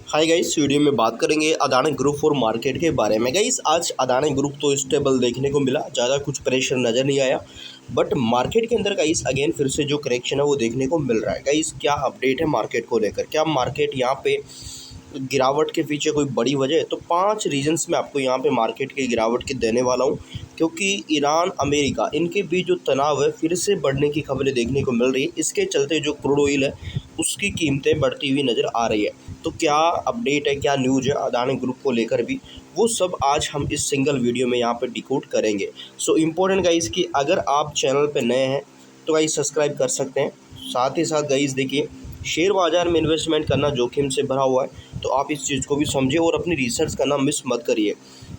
Hi guys, video में बात करेंगे अदानी ग्रुप और मार्केट के बारे में। गाइस आज अदानी ग्रुप तो स्टेबल देखने को मिला, ज़्यादा कुछ प्रेशर नज़र नहीं आया। बट मार्केट के अंदर गाइस अगेन फिर से जो करेक्शन है वो देखने को मिल रहा है। गाइस क्या अपडेट है मार्केट को लेकर, क्या मार्केट यहाँ पे गिरावट के पीछे कोई बड़ी वजह है? तो 5 रीजंस मैं आपको यहाँ पे मार्केट की गिरावट के देने वाला हूँ, क्योंकि ईरान अमेरिका इनके बीच जो तनाव है फिर से बढ़ने की खबरें देखने को मिल रही है। इसके चलते जो क्रूड ऑयल है उसकी कीमतें बढ़ती हुई नज़र आ रही है। तो क्या अपडेट है, क्या न्यूज़ है अदानी ग्रुप को लेकर भी, वो सब आज हम इस सिंगल वीडियो में यहाँ पे डिकोड करेंगे। सो इम्पोर्टेंट गाइस कि अगर आप चैनल पे नए हैं तो गाइस सब्सक्राइब कर सकते हैं। साथ ही साथ गाइस देखिए, शेयर बाज़ार में इन्वेस्टमेंट करना जोखिम से भरा हुआ है, तो आप इस चीज़ को भी समझिए और अपनी रिसर्च करना मिस मत करिए।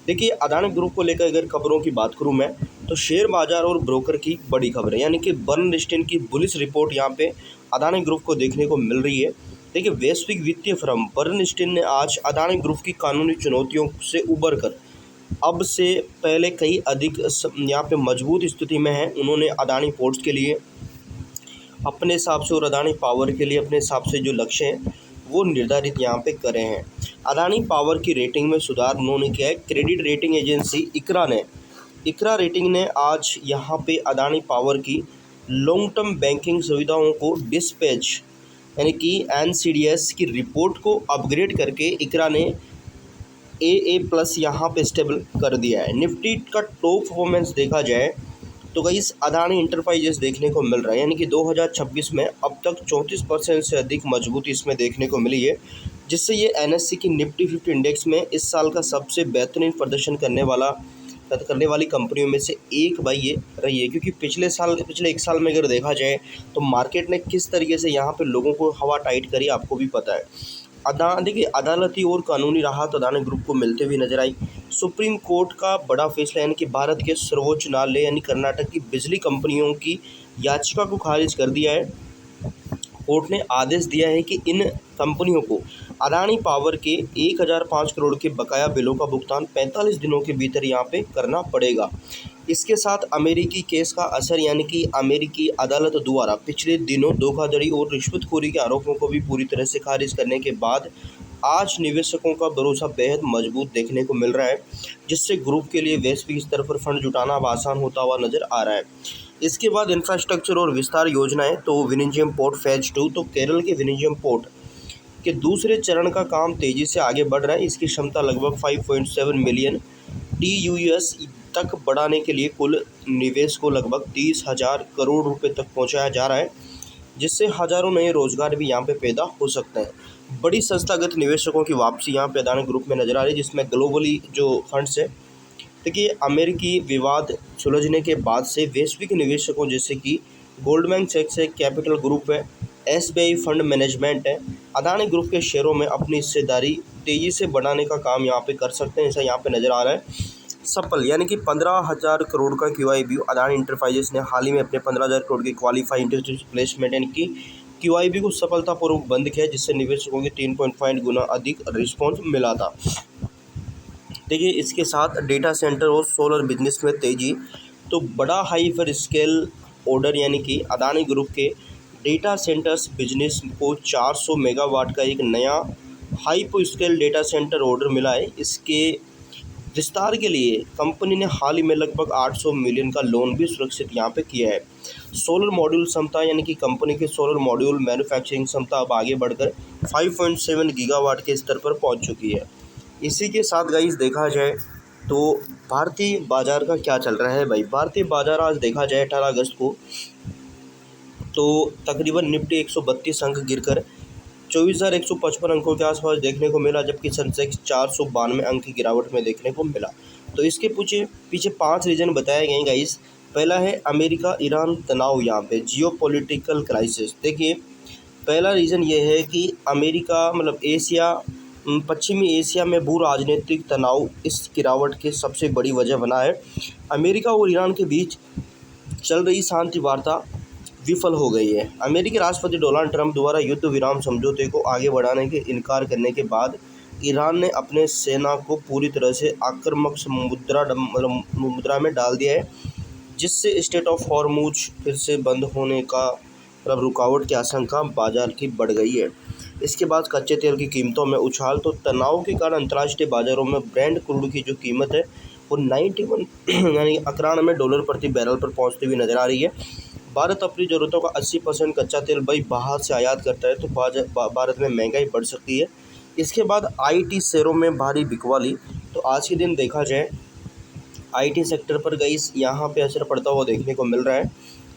देखिए अदानी ग्रुप को लेकर अगर खबरों की बात करूं मैं, तो शेयर बाज़ार और ब्रोकर की बड़ी खबर है, यानी कि बर्नस्टीन की बुलिश रिपोर्ट यहाँ पे अदानी ग्रुप को देखने को मिल रही है। देखिए वैश्विक वित्तीय फर्म बर्नस्टीन ने आज अदानी ग्रुप की कानूनी चुनौतियों से उबर कर अब से पहले कई अधिक यहाँ पे मजबूत स्थिति में है। उन्होंने अदानी पोर्ट्स के लिए अपने हिसाब से और अदानी पावर के लिए अपने हिसाब से जो लक्ष्य हैं वो निर्धारित यहाँ पे करे हैं। अदानी पावर की रेटिंग में सुधार उन्होंने किया है। क्रेडिट रेटिंग एजेंसी इकरा रेटिंग ने आज यहाँ पे अदानी पावर की लॉन्ग टर्म बैंकिंग सुविधाओं को डिस्पैच यानी कि एनसीडीएस की रिपोर्ट को अपग्रेड करके इकरा ने AA+ यहाँ पे स्टेबल कर दिया है। निफ्टी का टॉप परफॉर्मेंस देखा जाए तो गाइस अदानी इंटरप्राइजेस देखने को मिल रहा है, यानी कि 2026 में अब तक 34% से अधिक मजबूती इसमें देखने को मिली है, जिससे ये NSE की निफ्टी 50 इंडेक्स में इस साल का सबसे बेहतरीन प्रदर्शन करने वाली कंपनियों में से एक भाई ये रही है। क्योंकि पिछले 1 साल में अगर देखा जाए तो मार्केट ने किस तरीके से यहाँ पे लोगों को हवा टाइट करी आपको भी पता है। देखिए अदालती और कानूनी राहत अदानी ग्रुप को मिलते हुए नजर आई। सुप्रीम कोर्ट का बड़ा फैसला, यानी कि भारत के सर्वोच्च न्यायालय यानी कर्नाटक की बिजली कंपनियों की याचिका को खारिज कर दिया है। कोर्ट ने आदेश दिया है कि इन कंपनियों को अदानी पावर के 1005 करोड़ के बकाया बिलों का भुगतान 45 दिनों के भीतर यहाँ पे करना पड़ेगा। इसके साथ अमेरिकी केस का असर, यानी कि अमेरिकी अदालत द्वारा पिछले दिनों धोखाधड़ी और रिश्वतखोरी के आरोपों को भी पूरी तरह से खारिज करने के बाद आज निवेशकों का भरोसा बेहद मजबूत देखने को मिल रहा है, जिससे ग्रुप के लिए वैश्विक स्तर पर फंड जुटाना अब आसान होता हुआ नजर आ रहा है। इसके बाद इंफ्रास्ट्रक्चर और विस्तार योजनाएं, तो विनिजियम पोर्ट फेज 2, तो केरल के विनिजियम पोर्ट के दूसरे चरण का काम तेजी से आगे बढ़ रहा है। इसकी क्षमता लगभग 5.7 मिलियन TUS तक बढ़ाने के लिए कुल निवेश को लगभग 30,000 करोड़ रुपए तक पहुंचाया जा रहा है, जिससे हजारों नए रोजगार भी यहाँ पे पैदा हो सकते हैं। बड़ी संस्थागत निवेशकों की वापसी यहाँ पे अदानी ग्रुप में नजर आ रही है, जिसमें ग्लोबली जो फंड्स है। देखिए अमेरिकी विवाद सुलझने के बाद से वैश्विक निवेशकों जैसे कि गोल्डमैन सैक्स है, कैपिटल ग्रुप है, SBI फंड मैनेजमेंट है, अदानी ग्रुप के शेयरों में अपनी हिस्सेदारी तेजी से बढ़ाने का काम यहाँ पे कर सकते हैं, ऐसा यहाँ पे नज़र आ रहा है। सफल यानी कि 15,000 करोड़ का QIB अदानी इंटरप्राइजेस ने हाल ही में अपने 15,000 करोड़ की क्वालिफाई इंस्टीट्यूशनल प्लेसमेंट यानी कि QIB को सफलतापूर्वक बंद किया, जिससे निवेशकों के 3.5 गुना अधिक रिस्पॉन्स मिला था। देखिए इसके साथ डेटा सेंटर और सोलर बिजनेस में तेजी, तो बड़ा हाइपर स्केल ऑर्डर, यानी कि अदानी ग्रुप के डेटा सेंटर्स बिजनेस को 400 मेगावाट का एक नया hyper scale data centre order मिला है। इसके विस्तार के लिए कंपनी ने हाल ही में लगभग 800 मिलियन का लोन भी सुरक्षित यहाँ पे किया है। सोलर मॉड्यूल क्षमता, यानी कि कंपनी की सोलर मॉड्यूल मैन्युफैक्चरिंग क्षमता अब आगे बढ़कर 5.7 गीगावाट के स्तर पर पहुँच चुकी है। इसी के साथ गाइस देखा जाए तो भारतीय बाजार का क्या चल रहा है भाई। भारतीय बाजार आज देखा जाए 18 अगस्त को तो तकरीबन निफ्टी 132 अंक गिरकर 24,155 अंकों के आसपास देखने को मिला, जबकि सेंसेक्स 492 अंक की गिरावट में देखने को मिला। तो इसके पीछे 5 रीज़न बताए गए गाइस। पहला है अमेरिका ईरान तनाव, यहाँ पे जियोपॉलिटिकल क्राइसिस। देखिए पहला रीज़न ये है कि अमेरिका पश्चिमी एशिया में भू राजनीतिक तनाव इस गिरावट की सबसे बड़ी वजह बना है। अमेरिका और ईरान के बीच चल रही शांति वार्ता विफल हो गई है। अमेरिकी राष्ट्रपति डोनाल्ड ट्रंप द्वारा युद्ध विराम समझौते को आगे बढ़ाने के इनकार करने के बाद ईरान ने अपने सेना को पूरी तरह से आक्रामक मुद्रा में डाल दिया है, जिससे स्टेट ऑफ हॉर्मुज फिर से बंद होने का रुकावट की आशंका बाजार की बढ़ गई है। इसके बाद कच्चे तेल की कीमतों में उछाल, तो तनाव के कारण अंतर्राष्ट्रीय बाज़ारों में ब्रेंट क्रूड की जो कीमत है वो 91 यानी $91 प्रति बैरल पर पहुंचती हुई नज़र आ रही है। भारत अपनी ज़रूरतों का 80% कच्चा तेल भाई बाहर से आयात करता है, तो भारत में महंगाई बढ़ सकती है। इसके बाद आईटी शेयरों में भारी बिकवाली, तो आज के दिन देखा जाए आईटी सेक्टर पर गाइस यहाँ पे असर पड़ता हुआ देखने को मिल रहा है।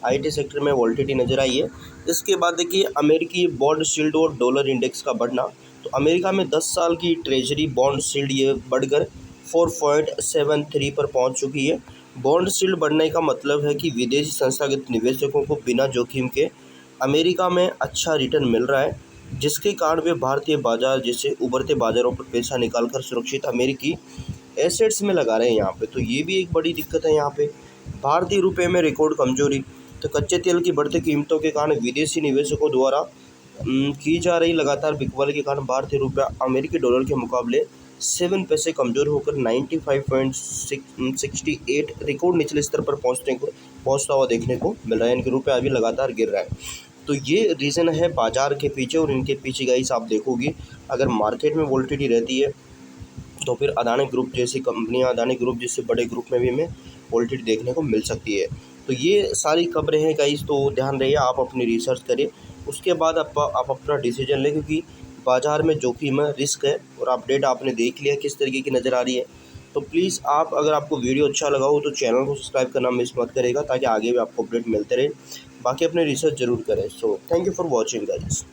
आईटी सेक्टर में वोलेटिलिटी नज़र आई है। इसके बाद देखिए अमेरिकी बॉन्ड शील्ड और डॉलर इंडेक्स का बढ़ना, तो अमेरिका में 10 साल की ट्रेजरी बॉन्ड शील्ड ये बढ़कर 4.73 पर पहुंच चुकी है। बॉन्ड शील्ड बढ़ने का मतलब है कि विदेशी संस्थागत निवेशकों को बिना जोखिम के अमेरिका में अच्छा रिटर्न मिल रहा है, जिसके कारण वे भारतीय बाजार जैसे उभरते बाजारों पर पैसा निकालकर सुरक्षित अमेरिकी एसेट्स में लगा रहे हैं यहाँ पे। तो ये भी एक बड़ी दिक्कत है यहाँ पे। भारतीय रुपए में रिकॉर्ड कमजोरी, तो कच्चे तेल की बढ़ती कीमतों के कारण विदेशी निवेशकों द्वारा की जा रही लगातार बिकवाली के कारण भारतीय रुपया अमेरिकी डॉलर के मुकाबले 7 पैसे कमज़ोर होकर 95.68 रिकॉर्ड निचले स्तर पर पहुंचता हुआ देखने को मिल रहा है, यानी कि रुपया अभी लगातार गिर रहा है। तो ये रीज़न है बाजार के पीछे, और इनके पीछे गाइस आप देखोगे अगर मार्केट में वोलेटिलिटी रहती है तो फिर अदानी ग्रुप जैसी कंपनियां, अदानी ग्रुप जैसे बड़े ग्रुप में भी हमें वोलेटिलिटी देखने को मिल सकती है। तो ये सारी खबरें हैं गाइस, तो ध्यान रहिए, आप अपनी रिसर्च करिए, उसके बाद आप अपना डिसीजन लें, क्योंकि बाज़ार में जोखिम है, रिस्क है, और अपडेट आपने देख लिया किस तरीके की नज़र आ रही है। तो प्लीज़ आप, अगर आपको वीडियो अच्छा लगा हो तो चैनल को सब्सक्राइब करना मिस मत करेगा, ताकि आगे भी आपको अपडेट मिलते रहे। बाकी अपने रिसर्च ज़रूर करें। So thank you for watching guys.